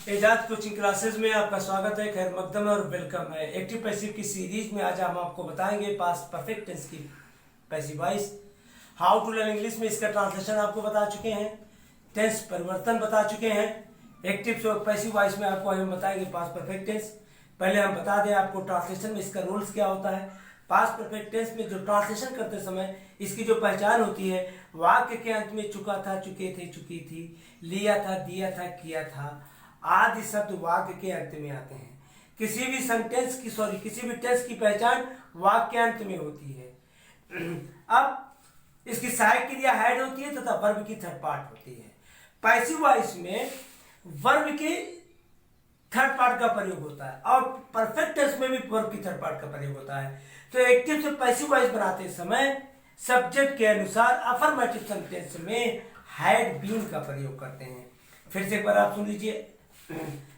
Ejaz coaching classes में आपका स्वागत है। खैर मकदम और वेलकम है। एक्टिव पैसिव की सीरीज में आज हम आपको बताएंगे पास्ट परफेक्ट टेंस की passive voice. How to learn English में इसका ट्रांसलेशन आपको बता चुके हैं, टेंस परिवर्तन बता चुके हैं। एक्टिव और पैसिव वॉइस में आपको हम बताएंगे पास्ट परफेक्ट टेंस। पहले हम बता दें आपको ट्रांसलेशन में इसका रूल्स क्या होता है। पास्ट परफेक्ट टेंस में जो ट्रांसलेशन करते समय इसकी जो पहचान होती है, वाक्य के अंत में चुका था, चुके थे, चुकी थी, लिया था, दिया था, किया था आदि शब्द वाक्य के अंत में आते हैं। किसी भी सेंटेंस की किसी भी टेंस की पहचान वाक्यांत में होती है। अब इसकी सहायक क्रिया हेड होती है तथा वर्ब की थर्ड पार्ट होती है। पैसिव वॉइस में वर्ब की थर्ड पार्ट का प्रयोग होता है और परफेक्ट टेंस में भी वर्ब की थर्ड पार्ट का प्रयोग होता है। तो एक्टिव से पैसिव वॉइस बनाते समय सब्जेक्ट के अनुसार अफर्मेटिव सेंटेंस में हैड बीन का प्रयोग करते हैं। फिर से एक बार आप सुन लीजिए।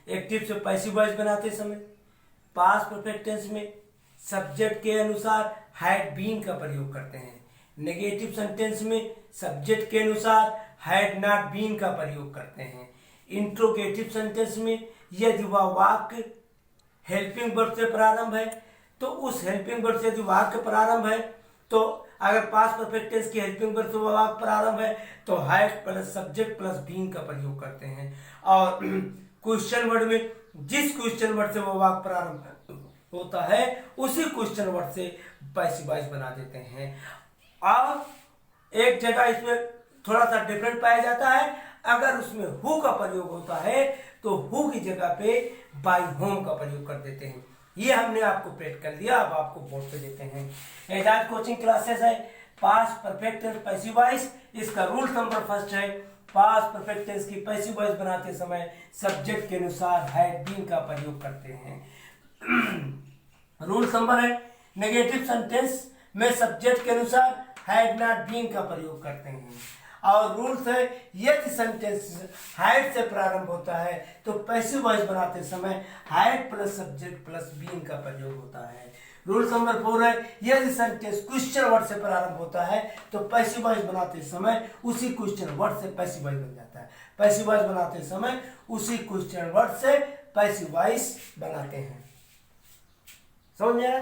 एक्टिव से पैसिव वॉइस बनाते समय पास्ट परफेक्ट टेंस में सब्जेक्ट के अनुसार हैड बीन का प्रयोग करते हैं। नेगेटिव सेंटेंस में सब्जेक्ट के अनुसार हैड नॉट बीन का प्रयोग करते हैं। इंट्रोगेटिव सेंटेंस में यदि वह वाक्य हेल्पिंग वर्ब से प्रारंभ है तो उस हेल्पिंग वर्ब से यदि वाक्य प्रारंभ है तो अगर पास्ट परफेक्ट टेंस की हेल्पिंग वर्ब से वाक्य प्रारंभ है तो had plus subject plus been का प्रयोग करते हैं। और क्वेश्चन वर्ड में जिस क्वेश्चन वर्ड से वो वाक्य प्रारंभ होता है उसी क्वेश्चन वर्ड से पैसिव वॉइस बना देते हैं। और एक जगह इसमें थोड़ा सा डिफरेंट पाया जाता है। अगर उसमें हु का प्रयोग होता है तो हु की जगह पे बाय होम का प्रयोग कर देते हैं। ये हमने आपको प्रेट कर दिया, अब आपको बोर्ड पे देते हैं। एजाज कोचिंग क्लासेस है past perfect tense passive voice. इसका रूल नंबर फर्स्ट है पास्ट परफेक्ट टेंस की पैसिव वॉइस बनाते समय सब्जेक्ट के अनुसार हैड बीन का प्रयोग करते हैं। रूल नंबर है नेगेटिव सेंटेंस में सब्जेक्ट के अनुसार हैड नॉट बीन का प्रयोग करते हैं। और रूल्स है यदि सेंटेंस हैड से प्रारंभ होता है तो पैसिव वॉइस बनाते समय had plus subject plus been का प्रयोग होता है। रूल नंबर 4 है यदि सेंटेंस क्वेश्चन वर्ड से प्रारंभ होता है तो पैसिव वॉइस बनाते समय उसी क्वेश्चन वर्ड से पैसिव वॉइस बन जाता है। पैसिव वॉइस बनाते समय उसी क्वेश्चन वर्ड से पैसिव वॉइस बनाते हैं। समझ में आया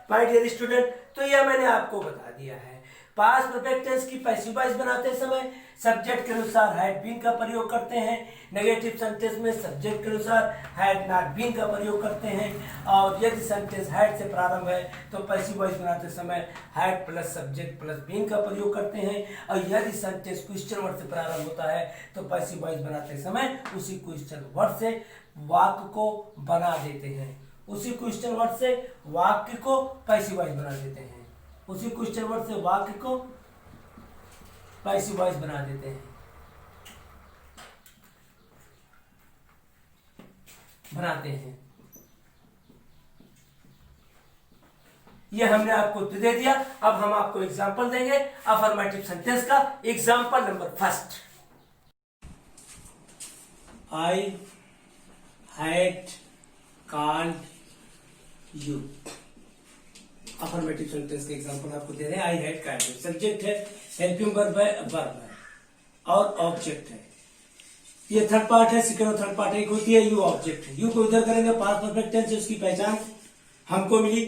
माय डियर स्टूडेंट? तो यह मैंने आपको बता दिया है। पास्ट परफेक्ट टेंस की पैसिव वॉइस बनाते समय सब्जेक्ट के अनुसार हैड बीन का प्रयोग करते हैं। नेगेटिव सेंटेंस में सब्जेक्ट के अनुसार हैड नॉट बीन का प्रयोग करते हैं। और यदि सेंटेंस हैड से प्रारंभ है तो पैसिव वॉइस बनाते समय had plus subject plus been का प्रयोग करते हैं। और यदि सेंटेंस क्वेश्चन वर्ड से प्रारंभ होता है तो पैसिव वॉइस बनाते समय उसी क्वेश्चन वर्ड से वाक्य को बना देते हैं। उसी क्वेश्चन वर्ड से वाक्य को पैसिव वॉइस बना देते हैं। उसी क्वेश्चन वर्ड से वाक्य को पैसिव वॉइस बना देते हैं, बनाते हैं। यह हमने आपको दे दिया। अब हम आपको एग्जांपल देंगे अफर्मेटिव सेंटेंस का। Example number first, I had called you. Affirmative sentence के एग्जांपल आपको दे रहे हैं। I had called you subject है, हेल्पिंग वर्ब है, वर्ब है और ऑब्जेक्ट है। ये थर्ड पार्ट है, सेकंड और थर्ड पार्ट एक होती है। यू ऑब्जेक्ट है। यू को इधर करेंगे पास्ट परफेक्ट टेंस से उसकी पहचान हमको मिली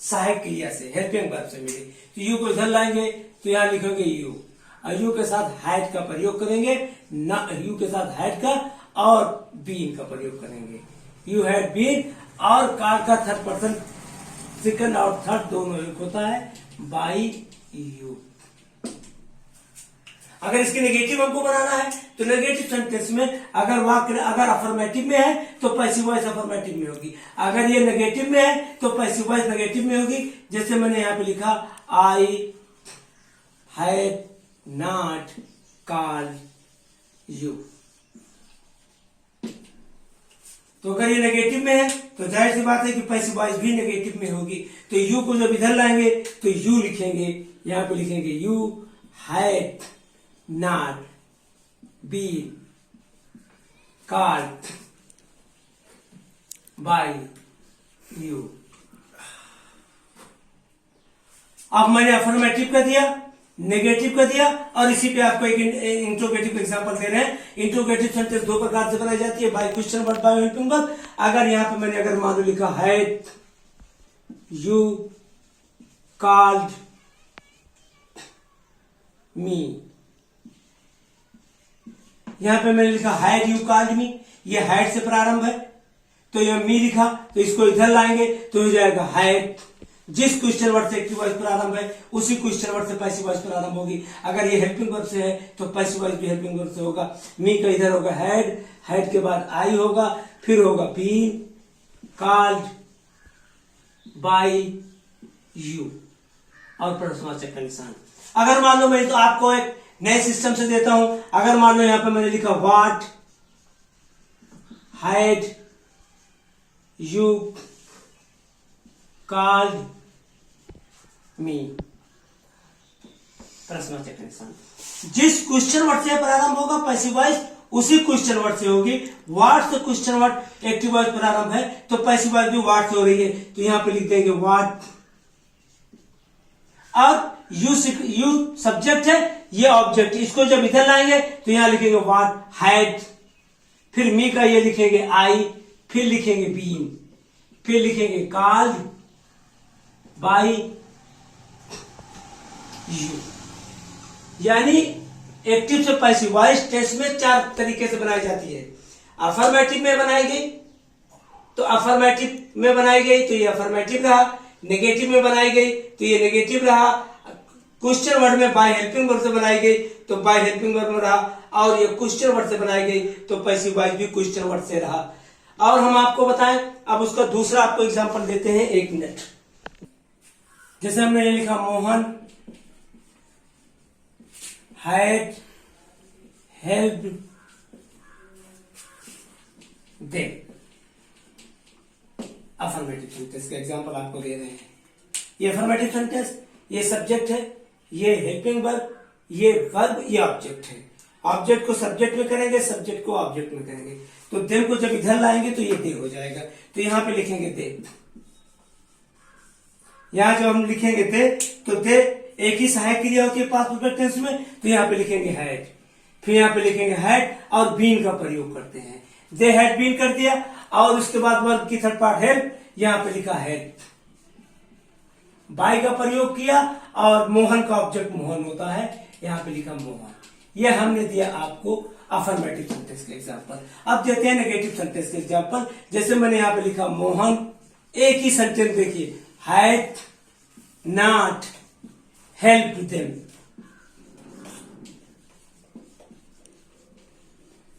सहायक क्रिया से, हेल्पिंग वर्ब से मिली। तो यू को इधर लाएंगे तो यहां लिखेंगे यू और यू के साथ हैड का प्रयोग करेंगे, ना यू के साथ हैड का और बीन का प्रयोग करेंगे। यू हैड बीन और कार का थर्ड पर्सन सेकंड और थर्ड दोनों एक होता है बाई यू। अगर इसके नेगेटिव हमको बनाना है तो नेगेटिव सेंटेंस में अगर वाक्य अगर अफर्मेटिव में है तो पैसिव वॉइस अफर्मेटिव में होगी। अगर ये नेगेटिव में है तो पैसिव वॉइस नेगेटिव में होगी। जैसे मैंने यहां पे लिखा I had not called you. तो अगर ये नेगेटिव में है तो जाहिर सी बात है कि पैसिव वॉइस भी नेगेटिव में होगी। तो यू को जब इधर लाएंगे तो यू लिखेंगे, यहां पे लिखेंगे you had not been called by you. अब मैंने अफर्मेटिव कर दिया, नेगेटिव का दिया और इसी पे आपको एक इंट्रोगेटिव एग्जांपल दे रहे हैं। इंट्रोगेटिव सेंटेंस दो प्रकार से बनाई जाती है, by question word, by helping verb. अगर यहाँ पे मैंने अगर मान लो लिखा हैड यू कॉल्ड मी, यहां पे मैंने लिखा हैड यू कॉल्ड मी, ये हैड से प्रारंभ है, तो यह मी लिखा, तो इसको इधर लाएंगे तो हो जाएगा हैड। जिस क्वेश्चन वर्ड से एक्टिव वॉइस प्रारंभ है उसी क्वेश्चन वर्ड से पैसिव वॉइस प्रारंभ होगी। अगर ये हेल्पिंग वर्ब से है तो पैसिव वॉइस भी हेल्पिंग वर्ब से होगा। मी का इधर होगा हैड, हैड के बाद आई होगा, फिर होगा बीन कॉल्ड बाय यू और प्रश्नवाचक का निशान। अगर मान लो मैं तो आपको एक नए सिस्टम से देता हूं, अगर मान लो यहां पे मैंने लिखा what had you called me, प्रश्नवाचक का निशान। जिस क्वेश्चन वर्ड से प्रारंभ होगा पैसिव वॉइस उसी क्वेश्चन वर्ड से होगी। व्हाट से क्वेश्चन वर्ड एक्टिव वॉइस प्रारंभ है तो पैसिव वॉइस भी व्हाट से हो रही है, तो यहां पे लिख देंगे व्हाट। और यू सब्जेक्ट है, ये ऑब्जेक्ट, इसको जब इधर लाएंगे तो यहां लिखेंगे व्हाट हैड, फिर मी का ये लिखेंगे आई, फिर लिखेंगे बीन, फिर लिखेंगे कॉल्ड बाय यू। यानी एक्टिव से पैसिव वॉइस टेंस में चार तरीके से बनाई जाती है। अफर्मेटिव में बनाई गई तो अफर्मेटिव में बनाई गई तो ये अफर्मेटिव रहा, नेगेटिव में बनाई गई तो ये नेगेटिव रहा, क्वेश्चन वर्ड में बाय हेल्पिंग वर्ड से बनाई गई तो बाय हेल्पिंग वर्ड में रहा, और ये क्वेश्चन वर्ड से बनाई गई तो पैसिव वॉइस भी क्वेश्चन वर्ड से रहा। और हम आपको बताएं, अब उसका दूसरा आपको एग्जांपल देते हैं, 1 मिनट। जैसे हमने ये लिखा Mohan had helped them, affirmative sentence का एग्जांपल आपको दे रहे हैं। ये अफर्मेटिव सेंटेंस, ये सब्जेक्ट है, ये हेल्पिंग वर्ब, ये वर्ब, ये ऑब्जेक्ट है। ऑब्जेक्ट को सब्जेक्ट में करेंगे, सब्जेक्ट को ऑब्जेक्ट में करेंगे, तो देम को जब इधर लाएंगे तो ये दे हो जाएगा, तो यहां पे लिखेंगे दे। यहां जब हम लिखेंगे दे तो दे एक ही सहायक क्रिया होती है पास्ट परफेक्ट टेंस में, तो यहां पे लिखेंगे हैड, फिर यहां पे लिखेंगे हैड और बीन का प्रयोग करते हैं। दे हैड बीन कर दिया और उसके बाद वर्ब की थर्ड पार्ट हेल्प, यहां पे लिखा हैड, बाय का प्रयोग किया और मोहन का ऑब्जेक्ट मोहन होता है, यहां पे लिखा मोहन। यह हमने दिया आपको अफर्मेटिव सेंटेंस के एग्जांपल। अब देते हैं नेगेटिव सेंटेंस के एग्जांपल। जैसे मैंने यहां पे लिखा मोहन, एक ही सेंटेंस देखिए, had not help them,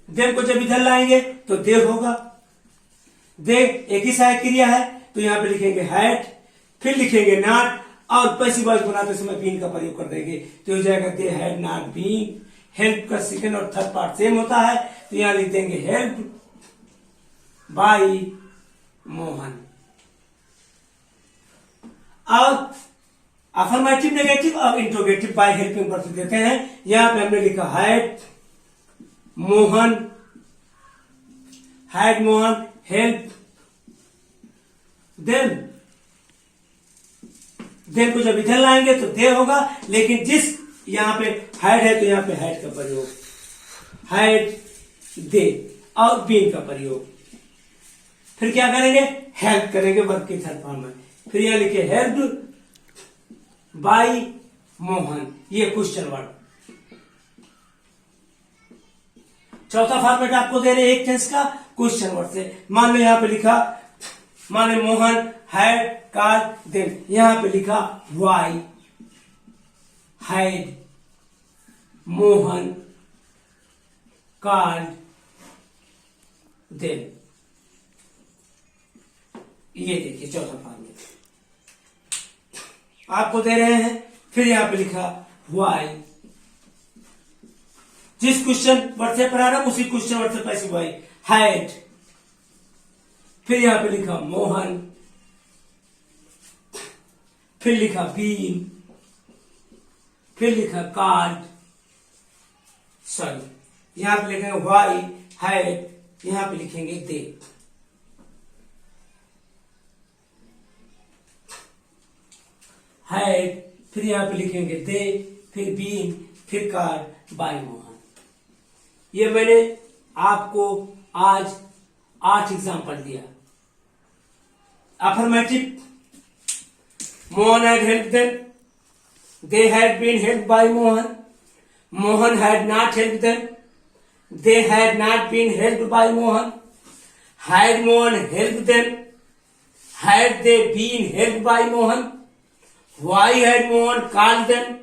them को जब इधर लाएंगे तो दे होगा, दे एक ही सहायक क्रिया है तो यहां पे लिखेंगे हैड, फिर लिखेंगे नॉट और पैसिव वॉइस बनाते समय बीन का प्रयोग कर देंगे, तो हो जाएगा they had not been. Help का सेकंड और थर्ड पार्ट सेम होता है, तो यहां लिख देंगे हेल्प बाय मोहन। और अफर्मेटिव, नेगेटिव और इंट्रोगेटिव बाय हेल्पिंग वर्ब देते हैं। यहां पे हमने लिखा had Mohan, had Mohan help them, them को जब इधर लाएंगे तो दे होगा, लेकिन जिस यहां पे हैड है तो यहां पे हैड का प्रयोग, हैड दे और बीन का प्रयोग, फिर क्या करेंगे हेल्प करेंगे वर्ब की थर्ड फॉर्म में, फिर यहां लिखे हेल्प बाय मोहन, ये क्वेश्चन वर्ड। चौथा फॉर्मेट आपको दे रहे हैं एक टेंस का क्वेश्चन वर्ड से। मान लो यहां पे लिखा, माने मोहन हैड कॉल्ड देम, यहां पे लिखा why had Mohan called them. ये देखिए चौथा फॉर्मेट आपको दे रहे हैं। फिर यहां पे लिखा व्हाई, जिस क्वेश्चन वर्ड से प्रारंभ उसी क्वेश्चन वर्ड से पैसिव व्हाई हैड, फिर यहां पे लिखा मोहन, फिर लिखा बीन, फिर लिखा कॉल्ड, सॉरी यहां पे लिखेंगे व्हाई हैड, यहां पे लिखेंगे दे। हैड, फिर यहां पे लिखेंगे दे, फिर बीन, फिर कार्ड बाय मोहन। ये मैंने आपको आज 8 एग्जाम्पल दिया। Affirmative, Mohan had helped them, they had been helped by Mohan, Mohan had not helped them, they had not been helped by Mohan, had Mohan helped them, had they been helped by Mohan, why had Mohan called them,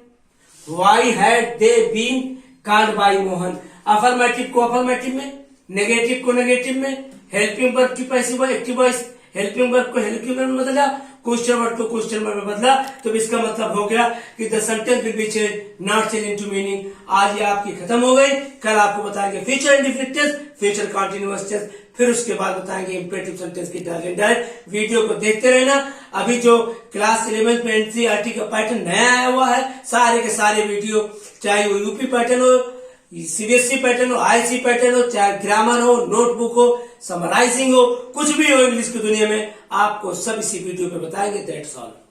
why had they been called by Mohan। Affirmative को affirmative में, negative को negative में, helping verb की passive active voice, helping verb को helping verb में बदला, question word को question word में बदला, तो इसका मतलब हो गया कि the sentence will be change, not change into meaning. आज ये आपकी खत्म हो गई। कल आपको बताएंगे future indefinite tense, future continuous tense, फिर उसके बाद बताएंगे इंपेरेटिव सेंटेंस की डायरेक्ट इंडायरेक्ट। वीडियो को देखते रहना। अभी जो क्लास 11 में एनसीईआरटी का पैटर्न नया आया हुआ है, सारे के सारे वीडियो, चाहे वो यूपी पैटर्न हो, सीबीएसई पैटर्न हो, आईसी पैटर्न हो, चाहे ग्रामर हो, नोटबुक हो, समराइजिंग हो, कुछ भी हो इंग्लिश की दुनिया में, आपको सब इसी वीडियो पे बताएंगे। That's all.